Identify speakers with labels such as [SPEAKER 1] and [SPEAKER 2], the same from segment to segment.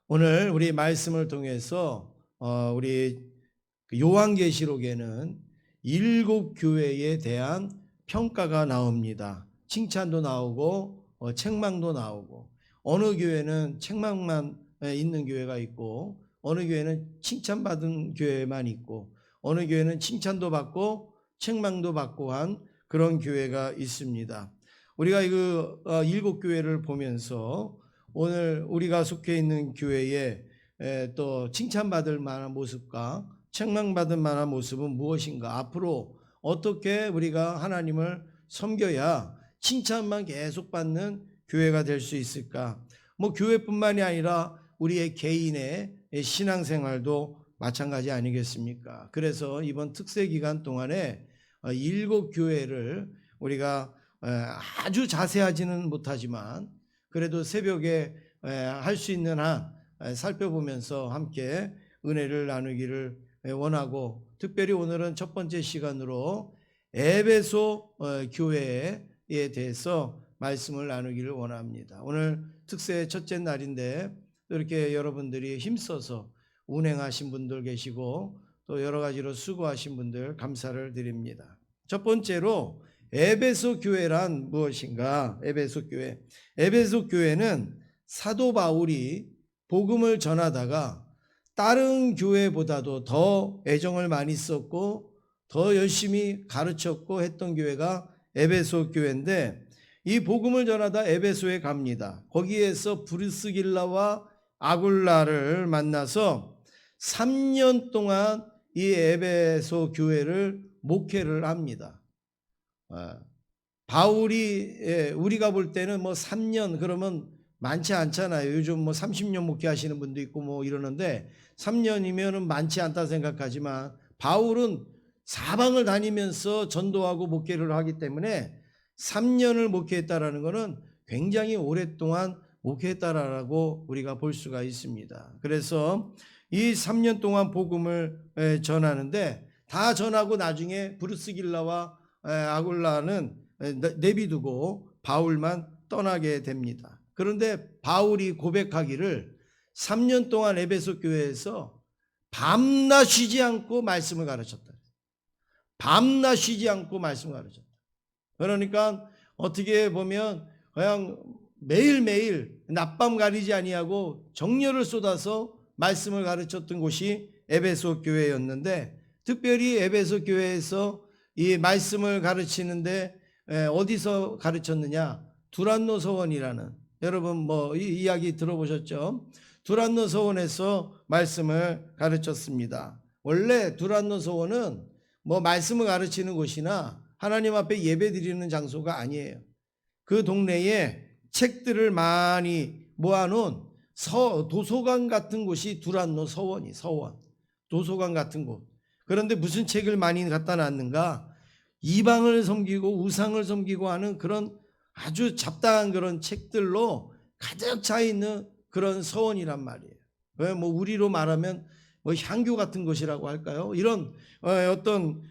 [SPEAKER 1] 오늘 우리 말씀을 통해서 우리 요한계시록에는 7교회에 대한 평가가 나옵니다. 칭찬도 나오고 책망도 나오고, 어느 교회는 책망만 있는 교회가 있고, 어느 교회는 칭찬받은 교회만 있고, 어느 교회는 칭찬도 받고 책망도 받고 한 그런 교회가 있습니다. 우리가 그 7교회를 보면서 오늘 우리가 속해 있는 교회에 또 칭찬받을 만한 모습과 책망받을 만한 모습은 무엇인가, 앞으로 어떻게 우리가 하나님을 섬겨야 칭찬만 계속 받는 교회가 될 수 있을까. 교회뿐만이 아니라 우리의 개인의 신앙생활도 마찬가지 아니겠습니까? 그래서 이번 특세 기간 동안에 7교회를 우리가 아주 자세하지는 못하지만 그래도 새벽에 할 수 있는 한 살펴보면서 함께 은혜를 나누기를 원하고, 특별히 오늘은 첫 번째 시간으로 에베소 교회에 대해서 말씀을 나누기를 원합니다. 오늘 특세 첫째 날인데 이렇게 여러분들이 힘써서 운행하신 분들 계시고 또 여러 가지로 수고하신 분들 감사를 드립니다. 첫 번째로 에베소 교회란 무엇인가? 에베소 교회. 에베소 교회는 사도 바울이 복음을 전하다가 다른 교회보다도 더 애정을 많이 썼고 더 열심히 가르쳤고 했던 교회가 에베소 교회인데, 이 복음을 전하다 에베소에 갑니다. 거기에서 브리스길라와 아굴라를 만나서 3년 동안 이 에베소 교회를 목회를 합니다. 바울이 우리가 볼 때는 3년 그러면 많지 않잖아요. 요즘 30년 목회하시는 분도 있고 이러는데 3년이면은 많지 않다 생각하지만, 바울은 사방을 다니면서 전도하고 목회를 하기 때문에 3년을 목회했다라는 것은 굉장히 오랫동안 목회했다라고 우리가 볼 수가 있습니다. 그래서 이 3년 동안 복음을 전하는데, 다 전하고 나중에 브리스길라와 아굴라는 내비두고 바울만 떠나게 됩니다. 그런데 바울이 고백하기를 3년 동안 에베소 교회에서 밤낮 쉬지 않고 말씀을 가르쳤다. 밤낮 쉬지 않고 말씀을 가르쳤다. 그러니까 어떻게 보면 그냥 매일매일 낮밤 가리지 아니하고 정열을 쏟아서 말씀을 가르쳤던 곳이 에베소 교회였는데, 특별히 에베소 교회에서 이 말씀을 가르치는데 어디서 가르쳤느냐? 두란노 서원이라는, 여러분 이 이야기 들어보셨죠? 두란노 서원에서 말씀을 가르쳤습니다. 원래 두란노 서원은 말씀을 가르치는 곳이나 하나님 앞에 예배 드리는 장소가 아니에요. 그 동네에 책들을 많이 모아놓은 도서관 같은 곳이 두란노 서원, 도서관 같은 곳. 그런데 무슨 책을 많이 갖다 놨는가? 이방을 섬기고 우상을 섬기고 하는 그런 아주 잡다한 그런 책들로 가득 차 있는 그런 서원이란 말이에요. 우리로 말하면 향교 같은 것이라고 할까요? 이런 어떤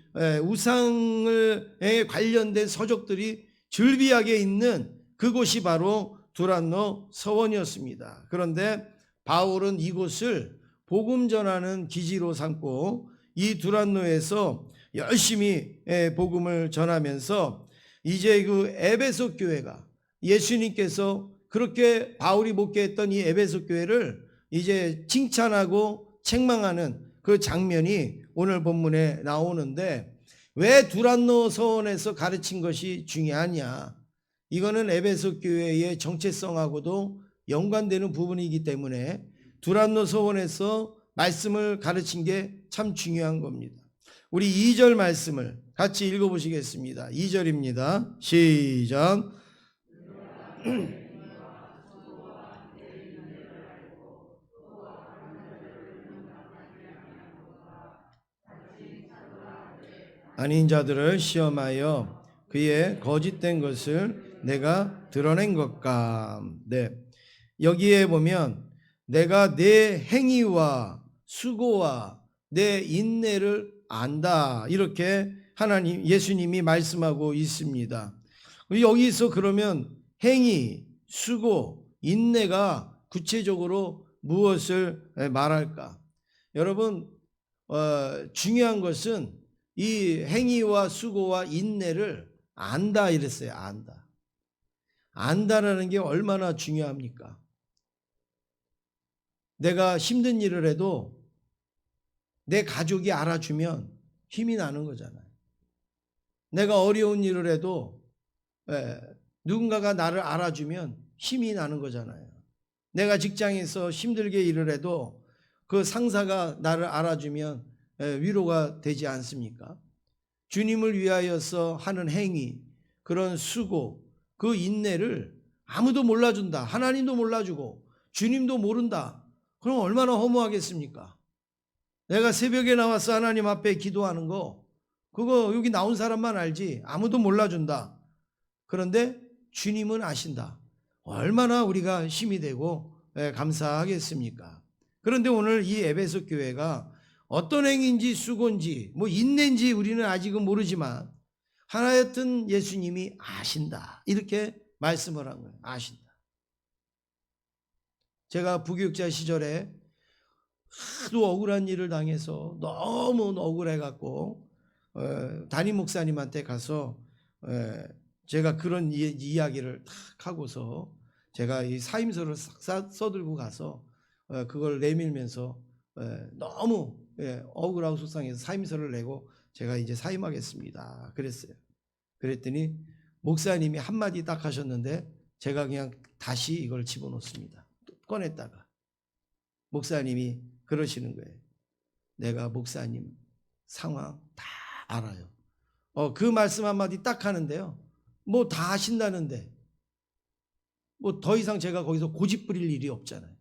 [SPEAKER 1] 우상에 관련된 서적들이 즐비하게 있는 그곳이 바로 두란노 서원이었습니다. 그런데 바울은 이곳을 복음 전하는 기지로 삼고 이 두란노에서 열심히 복음을 전하면서, 이제 그 에베소 교회가 예수님께서 그렇게 바울이 목회했던 이 에베소 교회를 이제 칭찬하고 책망하는 그 장면이 오늘 본문에 나오는데, 왜 두란노 서원에서 가르친 것이 중요하냐? 이거는 에베소 교회의 정체성하고도 연관되는 부분이기 때문에 두란노 서원에서 말씀을 가르친 게 참 중요한 겁니다. 우리 2절 말씀을 같이 읽어보시겠습니다. 2절입니다. 시작. 아닌 자들을 시험하여 그의 거짓된 것을 내가 드러낸 것과. 네. 여기에 보면 내가 내 행위와 수고와 내 인내를 안다, 이렇게 예수님이 말씀하고 있습니다. 여기서 그러면 행위, 수고, 인내가 구체적으로 무엇을 말할까? 여러분, 중요한 것은 이 행위와 수고와 인내를 안다 이랬어요. 안다. 안다라는 게 얼마나 중요합니까? 내가 힘든 일을 해도 내 가족이 알아주면 힘이 나는 거잖아요. 내가 어려운 일을 해도 누군가가 나를 알아주면 힘이 나는 거잖아요. 내가 직장에서 힘들게 일을 해도 그 상사가 나를 알아주면 위로가 되지 않습니까? 주님을 위하여서 하는 행위, 그런 수고, 그 인내를 아무도 몰라준다. 하나님도 몰라주고 주님도 모른다. 그럼 얼마나 허무하겠습니까? 내가 새벽에 나와서 하나님 앞에 기도하는 거, 그거 여기 나온 사람만 알지 아무도 몰라준다. 그런데 주님은 아신다. 얼마나 우리가 힘이 되고 감사하겠습니까? 그런데 오늘 이 에베소 교회가 어떤 행위인지 수고인지 뭐 인내인지 우리는 아직은 모르지만 하나였던 예수님이 아신다. 이렇게 말씀을 한 거예요. 아신다. 제가 부교육자 시절에 하도 억울한 일을 당해서 너무 억울해갖고 담임 목사님한테 가서 제가 그런 이야기를 탁 하고서 제가 이 사임서를 싹 써들고 가서 그걸 내밀면서 너무 억울하고 속상해서 사임서를 내고 제가 이제 사임하겠습니다. 그랬어요. 그랬더니 목사님이 한마디 딱 하셨는데 제가 그냥 다시 이걸 집어넣습니다. 꺼냈다가 목사님이 그러시는 거예요. 내가 목사님 상황 다 알아요. 그 말씀 한마디 딱 하는데요. 뭐 다 아신다는데 뭐 더 이상 제가 거기서 고집 부릴 일이 없잖아요.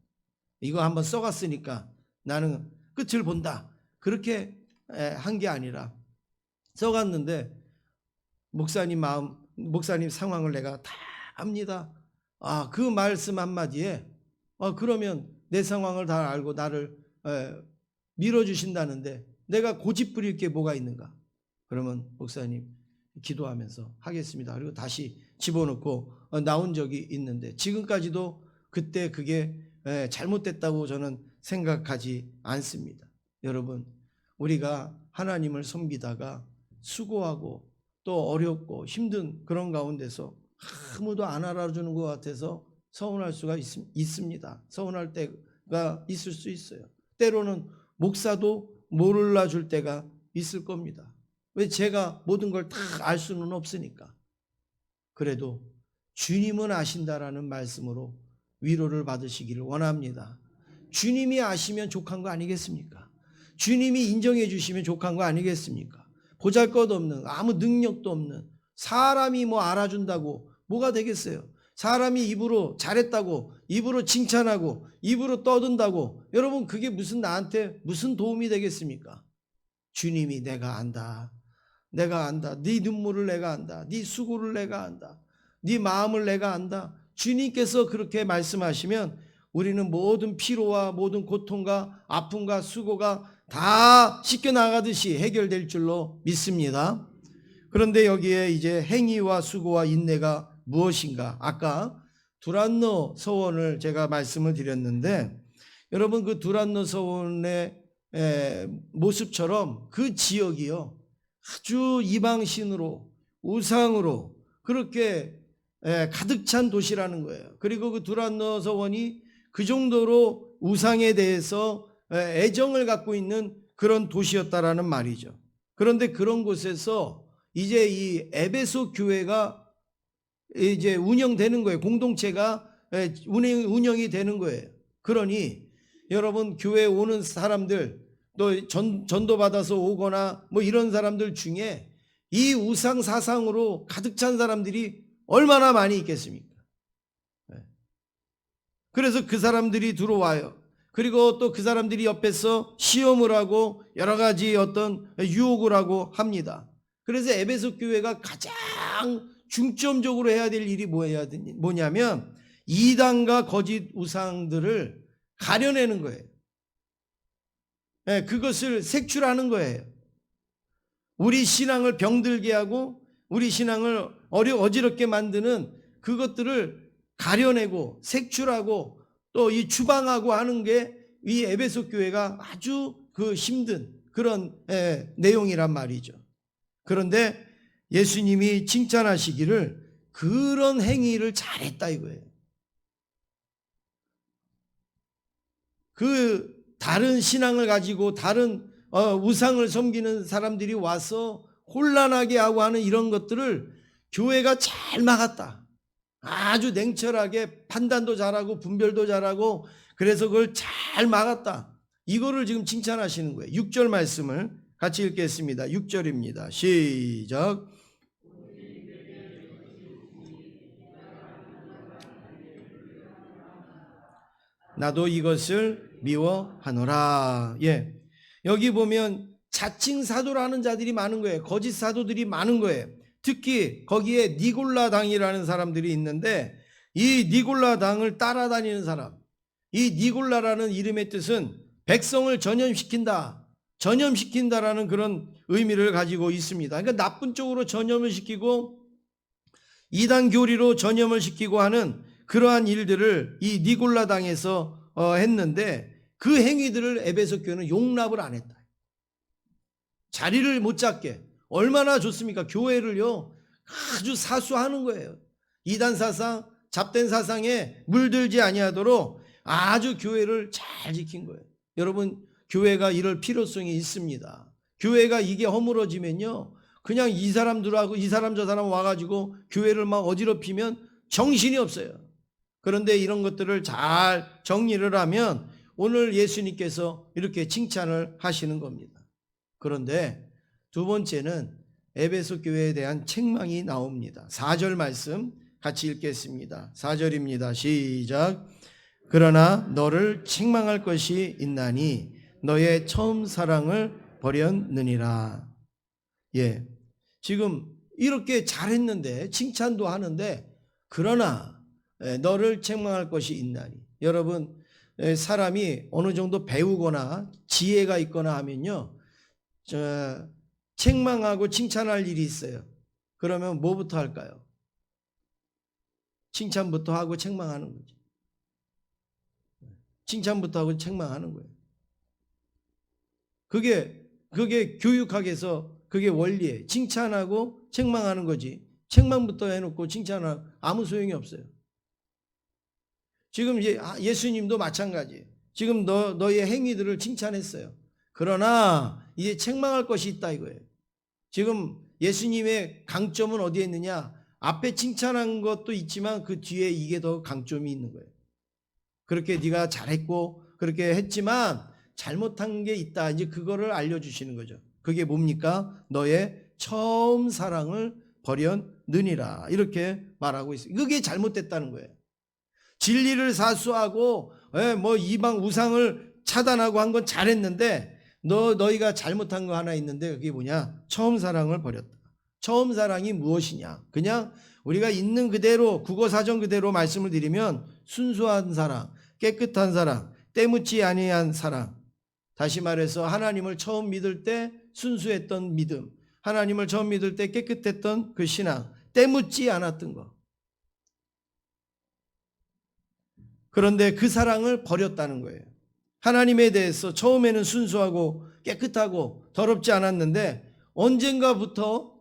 [SPEAKER 1] 이거 한번 써갔으니까 나는 끝을 본다. 그렇게 한 게 아니라 써갔는데 목사님 마음, 목사님 상황을 내가 다 압니다. 그 말씀 한마디에 그러면 내 상황을 다 알고 나를 밀어주신다는데 내가 고집 부릴 게 뭐가 있는가? 그러면 목사님 기도하면서 하겠습니다. 그리고 다시 집어넣고 나온 적이 있는데 지금까지도 그때 그게 잘못됐다고 저는 생각하지 않습니다. 여러분, 우리가 하나님을 섬기다가 수고하고 또 어렵고 힘든 그런 가운데서 아무도 안 알아주는 것 같아서 서운할 수가 있습니다. 서운할 때가 있을 수 있어요. 때로는 목사도 몰라줄 때가 있을 겁니다. 왜? 제가 모든 걸 다 알 수는 없으니까. 그래도 주님은 아신다라는 말씀으로 위로를 받으시기를 원합니다. 주님이 아시면 족한 거 아니겠습니까? 주님이 인정해 주시면 족한 거 아니겠습니까? 보잘것없는 아무 능력도 없는 사람이 뭐 알아준다고 뭐가 되겠어요? 사람이 입으로 잘했다고 입으로 칭찬하고 입으로 떠든다고 여러분 그게 무슨 나한테 무슨 도움이 되겠습니까? 주님이 내가 안다. 내가 안다. 네 눈물을 내가 안다. 네 수고를 내가 안다. 네 마음을 내가 안다. 주님께서 그렇게 말씀하시면 우리는 모든 피로와 모든 고통과 아픔과 수고가 다 씻겨나가듯이 해결될 줄로 믿습니다. 그런데 여기에 이제 행위와 수고와 인내가 무엇인가? 아까 두란노 서원을 제가 말씀을 드렸는데 여러분 그 두란노 서원의 모습처럼 그 지역이요 아주 이방신으로 우상으로 그렇게 가득 찬 도시라는 거예요. 그리고 그 두란노 서원이 그 정도로 우상에 대해서 애정을 갖고 있는 그런 도시였다라는 말이죠. 그런데 그런 곳에서 이제 이 에베소 교회가 이제 운영되는 거예요. 공동체가 운영이 되는 거예요. 그러니 여러분 교회에 오는 사람들 또 전도 받아서 오거나 뭐 이런 사람들 중에 이 우상 사상으로 가득 찬 사람들이 얼마나 많이 있겠습니까? 그래서 그 사람들이 들어와요. 그리고 또 그 사람들이 옆에서 시험을 하고 여러 가지 어떤 유혹을 하고 합니다. 그래서 에베소 교회가 가장 중점적으로 해야 될 일이 뭐냐면 이단과 거짓 우상들을 가려내는 거예요. 그것을 색출하는 거예요. 우리 신앙을 병들게 하고 우리 신앙을 어지럽게 만드는 그것들을 가려내고 색출하고 또 이 추방하고 하는 게 이 에베소 교회가 아주 그 힘든 그런 내용이란 말이죠. 그런데 예수님이 칭찬하시기를 그런 행위를 잘했다 이거예요. 그 다른 신앙을 가지고 다른 우상을 섬기는 사람들이 와서 혼란하게 하고 하는 이런 것들을 교회가 잘 막았다. 아주 냉철하게 판단도 잘하고 분별도 잘하고 그래서 그걸 잘 막았다. 이거를 지금 칭찬하시는 거예요. 6절 말씀을 같이 읽겠습니다. 6절입니다. 시작. 나도 이것을 미워하노라. 예. 여기 보면 자칭 사도라는 자들이 많은 거예요. 거짓 사도들이 많은 거예요. 특히 거기에 니골라 당이라는 사람들이 있는데 이 니골라 당을 따라다니는 사람, 이 니골라라는 이름의 뜻은 백성을 전염시킨다라는 그런 의미를 가지고 있습니다. 그러니까 나쁜 쪽으로 전염을 시키고 이단 교리로 전염을 시키고 하는 그러한 일들을 이 니골라 당에서 했는데 그 행위들을 에베소 교회는 용납을 안 했다. 자리를 못 잡게. 얼마나 좋습니까? 교회를요 아주 사수하는 거예요. 이단 사상, 잡된 사상에 물들지 아니하도록 아주 교회를 잘 지킨 거예요. 여러분, 교회가 이럴 필요성이 있습니다. 교회가 이게 허물어지면요 그냥 이 사람들하고 이 사람 저 사람 와가지고 교회를 막 어지럽히면 정신이 없어요. 그런데 이런 것들을 잘 정리를 하면 오늘 예수님께서 이렇게 칭찬을 하시는 겁니다. 그런데 두 번째는 에베소 교회에 대한 책망이 나옵니다. 4절 말씀 같이 읽겠습니다. 4절입니다. 시작. 그러나 너를 책망할 것이 있나니 너의 처음 사랑을 버렸느니라. 예. 지금 이렇게 잘했는데 칭찬도 하는데 그러나 너를 책망할 것이 있나니. 여러분, 사람이 어느 정도 배우거나 지혜가 있거나 하면요 책망하고 칭찬할 일이 있어요. 그러면 뭐부터 할까요? 칭찬부터 하고 책망하는 거죠. 칭찬부터 하고 책망하는 거예요. 그게 교육학에서 그게 원리예요. 칭찬하고 책망하는 거지. 책망부터 해놓고 칭찬하면 아무 소용이 없어요. 지금 예수님도 마찬가지예요. 지금 너의 행위들을 칭찬했어요. 그러나 이제 책망할 것이 있다 이거예요. 지금 예수님의 강점은 어디에 있느냐? 앞에 칭찬한 것도 있지만 그 뒤에 이게 더 강점이 있는 거예요. 그렇게 네가 잘했고 그렇게 했지만 잘못한 게 있다. 이제 그거를 알려주시는 거죠. 그게 뭡니까? 너의 처음 사랑을 버렸느니라. 이렇게 말하고 있어요. 그게 잘못됐다는 거예요. 진리를 사수하고 뭐 이방 우상을 차단하고 한 건 잘했는데 너희가 잘못한 거 하나 있는데 그게 뭐냐? 처음 사랑을 버렸다. 처음 사랑이 무엇이냐? 그냥 우리가 있는 그대로 국어사전 그대로 말씀을 드리면 순수한 사랑, 깨끗한 사랑, 때묻지 아니한 사랑. 다시 말해서 하나님을 처음 믿을 때 순수했던 믿음, 하나님을 처음 믿을 때 깨끗했던 그 신앙, 때묻지 않았던 거. 그런데 그 사랑을 버렸다는 거예요. 하나님에 대해서 처음에는 순수하고 깨끗하고 더럽지 않았는데 언젠가부터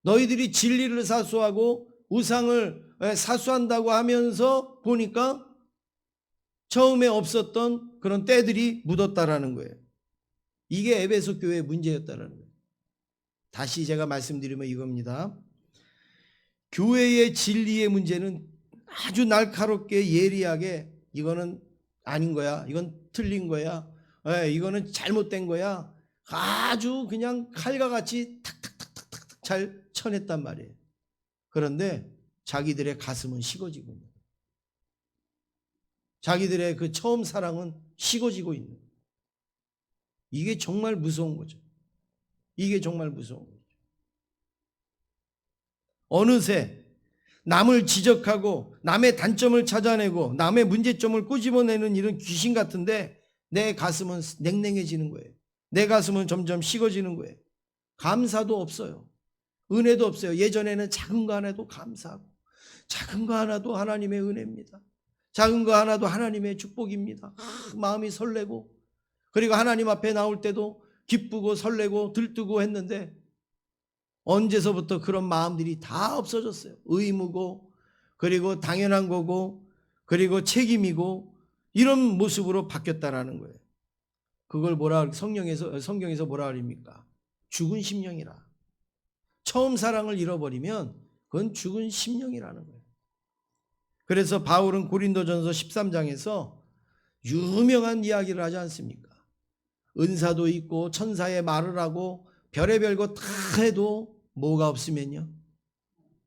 [SPEAKER 1] 너희들이 진리를 사수하고 우상을 사수한다고 하면서 보니까 처음에 없었던 그런 때들이 묻었다라는 거예요. 이게 에베소 교회의 문제였다라는 거예요. 다시 제가 말씀드리면 이겁니다. 교회의 진리의 문제는 아주 날카롭게 예리하게 이거는 아닌 거야. 이건 틀린 거야. 이거는 잘못된 거야. 아주 그냥 칼과 같이 탁탁탁탁탁 잘 쳐냈단 말이에요. 그런데 자기들의 가슴은 식어지고 있는 거예요. 자기들의 그 처음 사랑은 식어지고 있는 거예요. 이게 정말 무서운 거죠. 이게 정말 무서운 거죠. 어느새 남을 지적하고 남의 단점을 찾아내고 남의 문제점을 꼬집어내는 이런 귀신 같은데 내 가슴은 냉랭해지는 거예요. 내 가슴은 점점 식어지는 거예요. 감사도 없어요. 은혜도 없어요. 예전에는 작은 거 하나도 감사하고 작은 거 하나도 하나님의 은혜입니다. 작은 거 하나도 하나님의 축복입니다. 마음이 설레고, 그리고 하나님 앞에 나올 때도 기쁘고 설레고 들뜨고 했는데 언제서부터 그런 마음들이 다 없어졌어요. 의무고, 그리고 당연한 거고, 그리고 책임이고, 이런 모습으로 바뀌었다라는 거예요. 그걸 성경에서 뭐라 그럽니까? 죽은 심령이라. 처음 사랑을 잃어버리면 그건 죽은 심령이라는 거예요. 그래서 바울은 고린도전서 13장에서 유명한 이야기를 하지 않습니까? 은사도 있고 천사의 말을 하고 별의별 거 다 해도 뭐가 없으면요?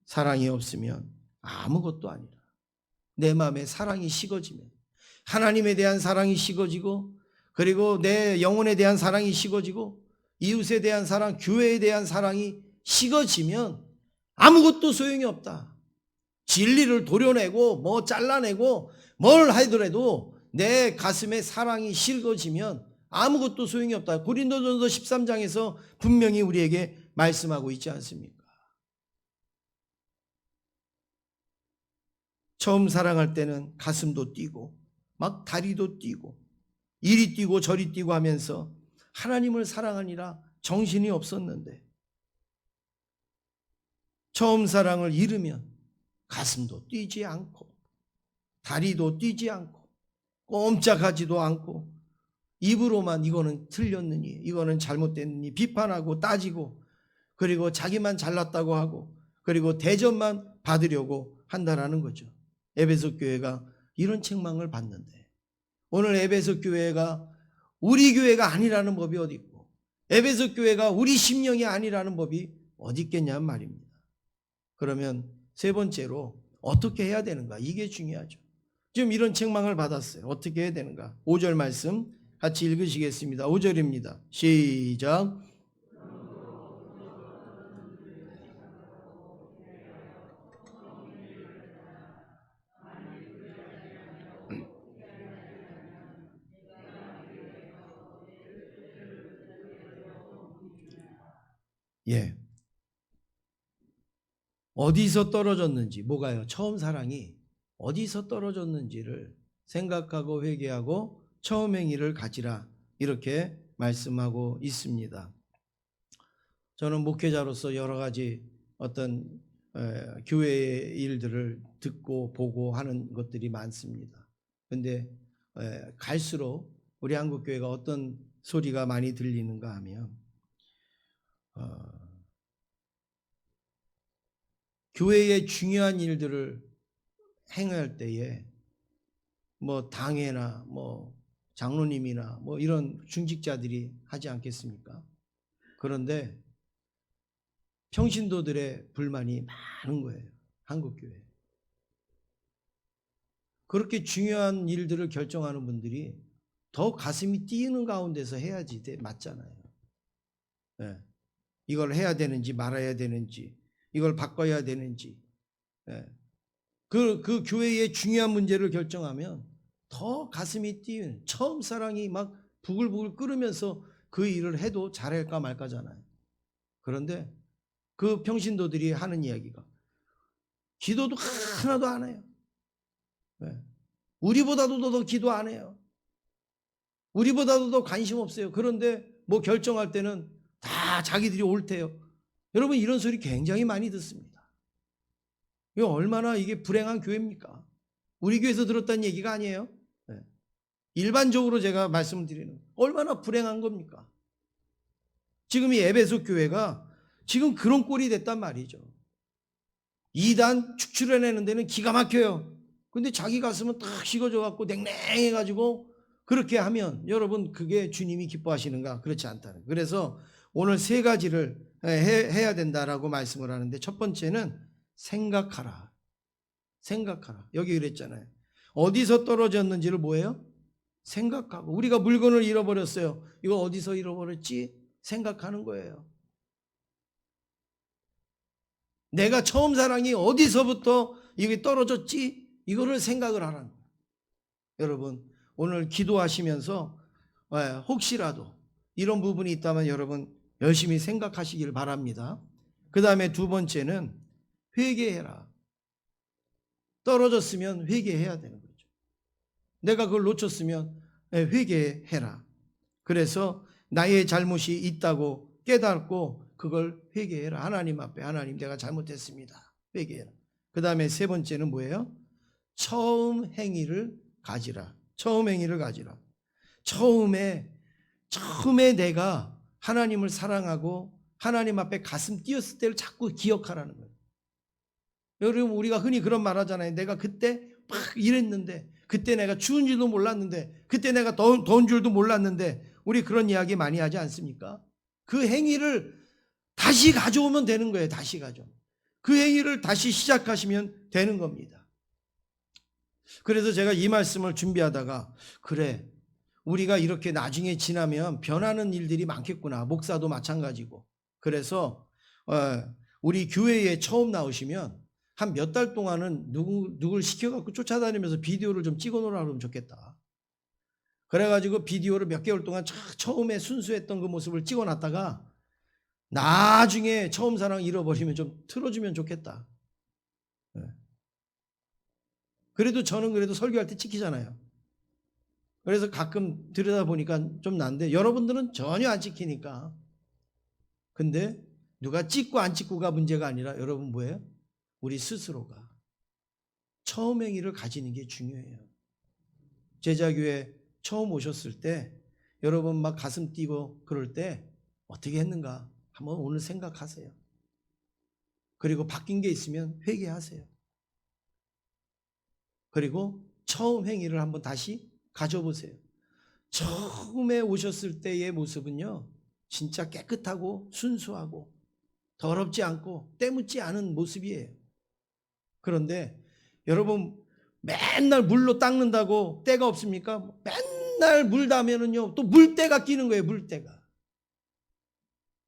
[SPEAKER 1] 사랑이 없으면 아무것도 아니라. 내 마음에 사랑이 식어지면, 하나님에 대한 사랑이 식어지고, 그리고 내 영혼에 대한 사랑이 식어지고, 이웃에 대한 사랑, 교회에 대한 사랑이 식어지면 아무것도 소용이 없다. 진리를 도려내고 뭐 잘라내고 뭘 하더라도 내 가슴에 사랑이 식어지면 아무것도 소용이 없다. 고린도전서 13장에서 분명히 우리에게 말씀하고 있지 않습니까? 처음 사랑할 때는 가슴도 뛰고 막 다리도 뛰고 이리 뛰고 저리 뛰고 하면서 하나님을 사랑하니라 정신이 없었는데, 처음 사랑을 잃으면 가슴도 뛰지 않고 다리도 뛰지 않고 꼼짝하지도 않고 입으로만 이거는 틀렸느니 이거는 잘못됐느니 비판하고 따지고, 그리고 자기만 잘났다고 하고, 그리고 대접만 받으려고 한다라는 거죠. 에베소 교회가 이런 책망을 받는데, 오늘 에베소 교회가 우리 교회가 아니라는 법이 어디 있고, 에베소 교회가 우리 심령이 아니라는 법이 어디 있겠냐는 말입니다. 그러면 세 번째로 어떻게 해야 되는가? 이게 중요하죠. 지금 이런 책망을 받았어요. 어떻게 해야 되는가? 5절 말씀 같이 읽으시겠습니다. 5절입니다. 시작. 예. 어디서 떨어졌는지, 뭐가요? 처음 사랑이 어디서 떨어졌는지를 생각하고 회개하고 처음 행위를 가지라, 이렇게 말씀하고 있습니다. 저는 목회자로서 여러 가지 어떤 교회의 일들을 듣고 보고 하는 것들이 많습니다. 근데 갈수록 우리 한국교회가 어떤 소리가 많이 들리는가 하면, 교회의 중요한 일들을 행할 때에 뭐 당회나 뭐 장로님이나 뭐 이런 중직자들이 하지 않겠습니까? 그런데 평신도들의 불만이 많은 거예요. 한국교회. 그렇게 중요한 일들을 결정하는 분들이 더 가슴이 뛰는 가운데서 해야지 맞잖아요. 네. 이걸 해야 되는지 말아야 되는지, 이걸 바꿔야 되는지, 네. 그 교회의 중요한 문제를 결정하면 더 가슴이 뛰는, 처음 사랑이 막 부글부글 끓으면서 그 일을 해도 잘할까 말까잖아요. 그런데 그 평신도들이 하는 이야기가 기도도 하나도 안 해요. 네. 우리보다도 더 기도 안 해요. 우리보다도 더 관심 없어요. 그런데 뭐 결정할 때는 다 자기들이 옳대요. 여러분, 이런 소리 굉장히 많이 듣습니다. 이거 얼마나 이게 불행한 교회입니까? 우리 교회에서 들었다는 얘기가 아니에요. 네. 일반적으로 제가 말씀을 드리는, 얼마나 불행한 겁니까? 지금 이 에베소 교회가 지금 그런 꼴이 됐단 말이죠. 이단 축출해내는 데는 기가 막혀요. 근데 자기 가슴은 딱 식어져 갖고 냉랭해 가지고 그렇게 하면, 여러분, 그게 주님이 기뻐하시는가? 그렇지 않다는 거예요. 그래서 오늘 세 가지를 해야 된다라고 말씀을 하는데, 첫 번째는 생각하라. 생각하라. 여기 그랬잖아요. 어디서 떨어졌는지를 뭐예요? 생각하고. 우리가 물건을 잃어버렸어요. 이거 어디서 잃어버렸지? 생각하는 거예요. 내가 처음 사랑이 어디서부터 이게 떨어졌지? 이거를 생각을 하라는 거예요. 여러분, 오늘 기도하시면서 혹시라도 이런 부분이 있다면 여러분 열심히 생각하시길 바랍니다. 그 다음에 두 번째는 회개해라. 떨어졌으면 회개해야 되는 거죠. 내가 그걸 놓쳤으면 회개해라. 그래서 나의 잘못이 있다고 깨닫고 그걸 회개해라. 하나님 앞에, 하나님 내가 잘못했습니다. 회개해라. 그 다음에 세 번째는 뭐예요? 처음 행위를 가지라. 처음 행위를 가지라. 처음에 내가 하나님을 사랑하고 하나님 앞에 가슴 뛰었을 때를 자꾸 기억하라는 거예요. 여러분, 우리가 흔히 그런 말 하잖아요. 내가 그때 막 이랬는데, 그때 내가 추운 줄도 몰랐는데, 그때 내가 더운 줄도 몰랐는데, 우리 그런 이야기 많이 하지 않습니까? 그 행위를 다시 가져오면 되는 거예요. 다시 가져오면. 그 행위를 다시 시작하시면 되는 겁니다. 그래서 제가 이 말씀을 준비하다가, 그래, 우리가 이렇게 나중에 지나면 변하는 일들이 많겠구나. 목사도 마찬가지고. 그래서 우리 교회에 처음 나오시면 한 몇 달 동안은 누굴 시켜갖고 쫓아다니면서 비디오를 좀 찍어놓으라 그러면 좋겠다. 그래가지고 비디오를 몇 개월 동안 처음에 순수했던 그 모습을 찍어놨다가 나중에 처음 사랑 잃어버리면 좀 틀어주면 좋겠다. 그래도 저는 그래도 설교할 때 찍히잖아요. 그래서 가끔 들여다보니까 좀 난데, 여러분들은 전혀 안 찍히니까. 근데 누가 찍고 안 찍고가 문제가 아니라 여러분 뭐예요? 우리 스스로가 처음 행위를 가지는 게 중요해요. 제자교회 처음 오셨을 때 여러분 막 가슴 뛰고 그럴 때 어떻게 했는가 한번 오늘 생각하세요. 그리고 바뀐 게 있으면 회개하세요. 그리고 처음 행위를 한번 다시 가져보세요. 처음에 오셨을 때의 모습은요, 진짜 깨끗하고 순수하고 더럽지 않고 때묻지 않은 모습이에요. 그런데 여러분 맨날 물로 닦는다고 때가 없습니까? 맨날 물 닿으면은요 또 물때가 끼는 거예요. 물때가.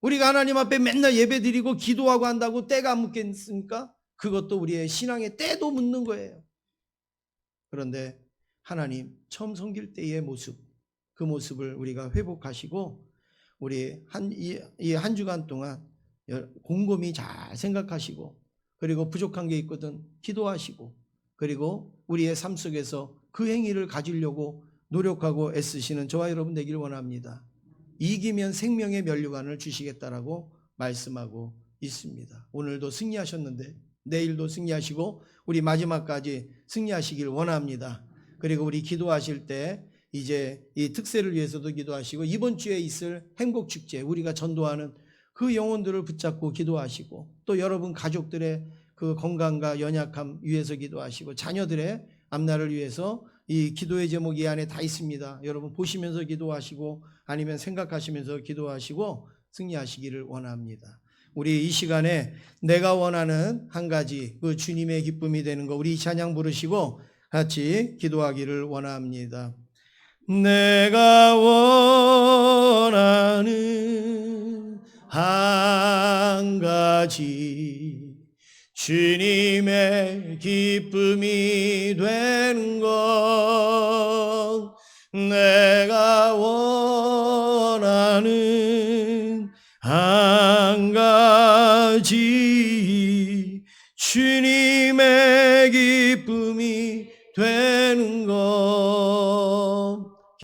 [SPEAKER 1] 우리가 하나님 앞에 맨날 예배 드리고 기도하고 한다고 때가 안 묻겠습니까? 그것도 우리의 신앙의 때도 묻는 거예요. 그런데 하나님 처음 섬길 때의 모습, 그 모습을 우리가 회복하시고 우리 이 한 주간 동안 곰곰이 잘 생각하시고, 그리고 부족한 게 있거든 기도하시고, 그리고 우리의 삶 속에서 그 행위를 가지려고 노력하고 애쓰시는 저와 여러분 되길 원합니다. 이기면 생명의 면류관을 주시겠다라고 말씀하고 있습니다. 오늘도 승리하셨는데 내일도 승리하시고 우리 마지막까지 승리하시길 원합니다. 그리고 우리 기도하실 때 이제 이 특세를 위해서도 기도하시고, 이번 주에 있을 행복축제 우리가 전도하는 그 영혼들을 붙잡고 기도하시고, 또 여러분 가족들의 그 건강과 연약함 위해서 기도하시고, 자녀들의 앞날을 위해서 이 기도의 제목 이 안에 다 있습니다. 여러분 보시면서 기도하시고 아니면 생각하시면서 기도하시고 승리하시기를 원합니다. 우리 이 시간에 내가 원하는 한 가지, 그 주님의 기쁨이 되는 거, 우리 이 찬양 부르시고 같이 기도하기를 원합니다. 내가 원하는 한 가지, 주님의 기쁨이 되는 것. 내가 원하는 한 가지,